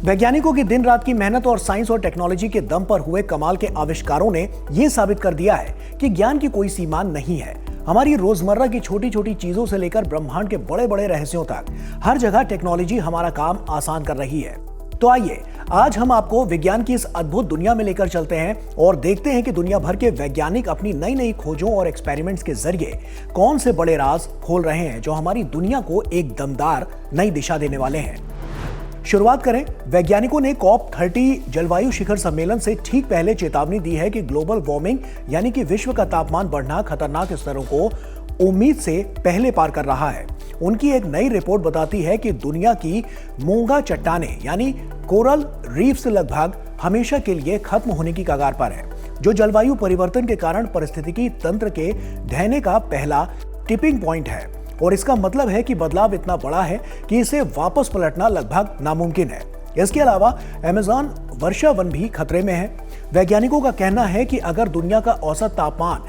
वैज्ञानिकों की दिन रात की मेहनत और साइंस और टेक्नोलॉजी के दम पर हुए कमाल के आविष्कारों ने यह साबित कर दिया है कि ज्ञान की कोई सीमा नहीं है। हमारी रोजमर्रा की छोटी छोटी चीजों से लेकर ब्रह्मांड के बड़े बड़े रहस्यों तक हर जगह टेक्नोलॉजी हमारा काम आसान कर रही है। तो आइए आज हम आपको विज्ञान की इस अद्भुत दुनिया में लेकर चलते हैं और देखते हैं कि दुनिया भर के वैज्ञानिक अपनी नई नई खोजों और एक्सपेरिमेंट्स के जरिए कौन से बड़े राज खोल रहे हैं जो हमारी दुनिया को एक दमदार नई दिशा देने वाले हैं। शुरुआत करें। वैज्ञानिकों ने COP30 जलवायु शिखर सम्मेलन से ठीक पहले चेतावनी दी है कि ग्लोबल वार्मिंग यानी कि विश्व का तापमान बढ़ना खतरनाक स्तरों को उम्मीद से पहले पार कर रहा है। उनकी एक नई रिपोर्ट बताती है कि दुनिया की मूंगा चट्टानें यानी कोरल रीफ्स लगभग हमेशा के लिए खत्म होने की कगार पर है, जो जलवायु परिवर्तन के कारण पारिस्थितिकी तंत्र के ढहने का पहला टिपिंग पॉइंट है। और इसका मतलब है कि बदलाव इतना बड़ा है कि इसे वापस पलटना लगभग नामुमकिन है। इसके अलावा अमेज़न वर्षा वन भी खतरे में है। वैज्ञानिकों का कहना है कि अगर दुनिया का औसत तापमान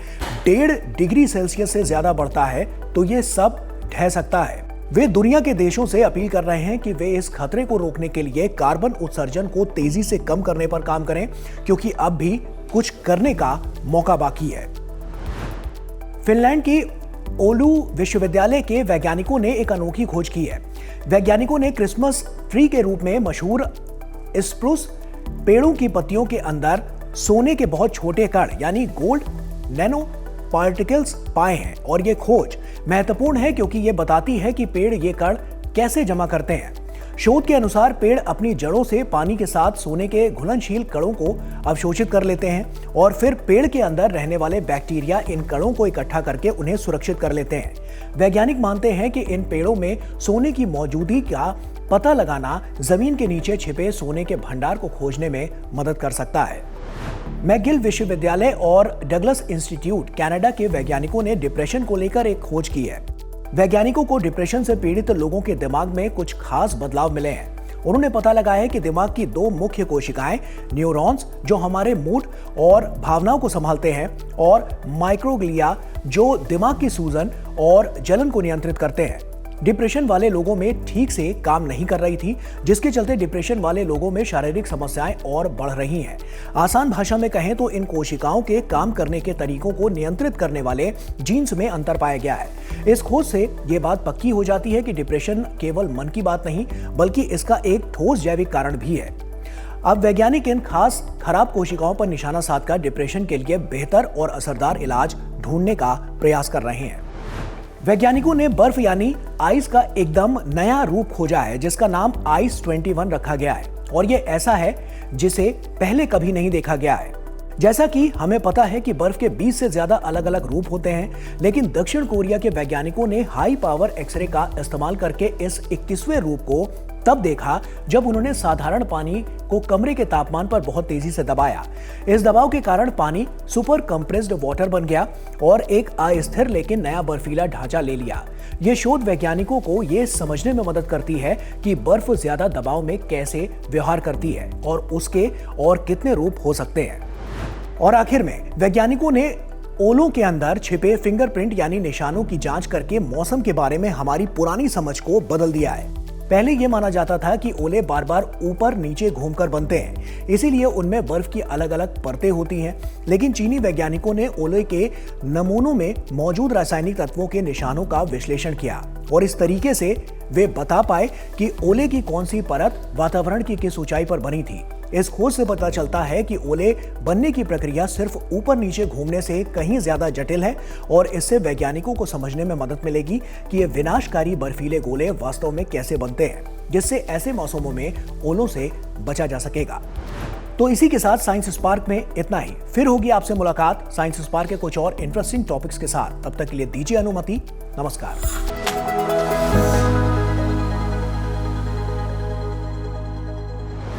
1.5 डिग्री सेल्सियस से ज्यादा बढ़ता है तो ये सब ढह सकता है। वे दुनिया के देशों से अपील कर रहे हैं कि वे इस खतरे को रोकने के लिए कार्बन उत्सर्जन को तेजी से कम करने पर काम करें, क्योंकि अब भी कुछ करने का मौका बाकी है। फिनलैंड की ओलू विश्वविद्यालय के वैज्ञानिकों ने एक अनोखी खोज की है। वैज्ञानिकों ने क्रिसमस ट्री के रूप में मशहूर स्प्रूस पेड़ों की पत्तियों के अंदर सोने के बहुत छोटे कण यानी गोल्ड नैनो पार्टिकल्स पाए हैं। और यह खोज महत्वपूर्ण है क्योंकि यह बताती है कि पेड़ ये कण कैसे जमा करते हैं। शोध के अनुसार पेड़ अपनी जड़ों से पानी के साथ सोने के घुलनशील कणों को अवशोषित कर लेते हैं और फिर पेड़ के अंदर रहने वाले बैक्टीरिया इन कणों को इकट्ठा करके उन्हें सुरक्षित कर लेते हैं। वैज्ञानिक मानते हैं कि इन पेड़ों में सोने की मौजूदगी का पता लगाना जमीन के नीचे छिपे सोने के भंडार को खोजने में मदद कर सकता है। मैकगिल विश्वविद्यालय और डगलस इंस्टीट्यूट कनाडा के वैज्ञानिकों ने डिप्रेशन को लेकर एक खोज की है। वैज्ञानिकों को डिप्रेशन से पीड़ित लोगों के दिमाग में कुछ खास बदलाव मिले हैं। उन्होंने पता लगाया है कि दिमाग की 2 मुख्य कोशिकाएं न्यूरॉन्स जो हमारे मूड और भावनाओं को संभालते हैं और माइक्रोग्लिया जो दिमाग की सूजन और जलन को नियंत्रित करते हैं, डिप्रेशन वाले लोगों में ठीक से काम नहीं कर रही थी, जिसके चलते डिप्रेशन वाले लोगों में शारीरिक समस्याएं और बढ़ रही हैं। आसान भाषा में कहें तो इन कोशिकाओं के काम करने के तरीकों को नियंत्रित करने वाले जीन्स में अंतर पाया गया है। इस खोज से ये बात पक्की हो जाती है कि डिप्रेशन केवल मन की बात नहीं बल्कि इसका एक ठोस जैविक कारण भी है। अब वैज्ञानिक इन खास खराब कोशिकाओं पर निशाना साधकर डिप्रेशन के लिए बेहतर और असरदार इलाज ढूंढने का प्रयास कर रहे हैं। वैज्ञानिकों ने बर्फ यानी आइस का एकदम नया रूप खोजा है, जिसका नाम आइस 21 रखा गया है। और ये ऐसा है जिसे पहले कभी नहीं देखा गया है। जैसा कि हमें पता है कि बर्फ के 20 से ज्यादा अलग अलग रूप होते हैं, लेकिन दक्षिण कोरिया के वैज्ञानिकों ने हाई पावर एक्सरे का इस्तेमाल करके इस 21वें रूप को तब देखा जब उन्होंने साधारण पानी को कमरे के तापमान पर बहुत तेजी से दबाया। इस दबाव के कारण पानी सुपर कंप्रेस्ड वाटर बन गया और एक अस्थिर लेकिन नया बर्फीला ढांचा ले लिया। यह शोध वैज्ञानिकों को यह समझने में मदद करती है कि बर्फ ज्यादा दबाव में कैसे व्यवहार करती है और उसके और कितने रूप हो सकते हैं। और आखिर में वैज्ञानिकों ने ओलों के अंदर छिपे फिंगरप्रिंट यानी निशानों की जांच करके मौसम के बारे में हमारी पुरानी समझ को बदल दिया है। पहले यह माना जाता था कि ओले बार बार ऊपर नीचे घूमकर बनते हैं, इसीलिए उनमें बर्फ की अलग अलग परतें होती हैं। लेकिन चीनी वैज्ञानिकों ने ओले के नमूनों में मौजूद रासायनिक तत्वों के निशानों का विश्लेषण किया और इस तरीके से वे बता पाए कि ओले की कौन सी परत वातावरण की किस ऊंचाई पर बनी थी। इस खोज से पता चलता है कि ओले बनने की प्रक्रिया सिर्फ ऊपर नीचे घूमने से कहीं ज्यादा जटिल है और इससे वैज्ञानिकों को समझने में मदद मिलेगी कि ये विनाशकारी बर्फीले गोले वास्तव में कैसे बनते हैं, जिससे ऐसे मौसमों में ओलों से बचा जा सकेगा। तो इसी के साथ साइंस स्पार्क में इतना ही। फिर होगी आपसे मुलाकात साइंस स्पार्क के कुछ और इंटरेस्टिंग टॉपिक्स के साथ। तब तक के लिए दीजिए अनुमति। नमस्कार।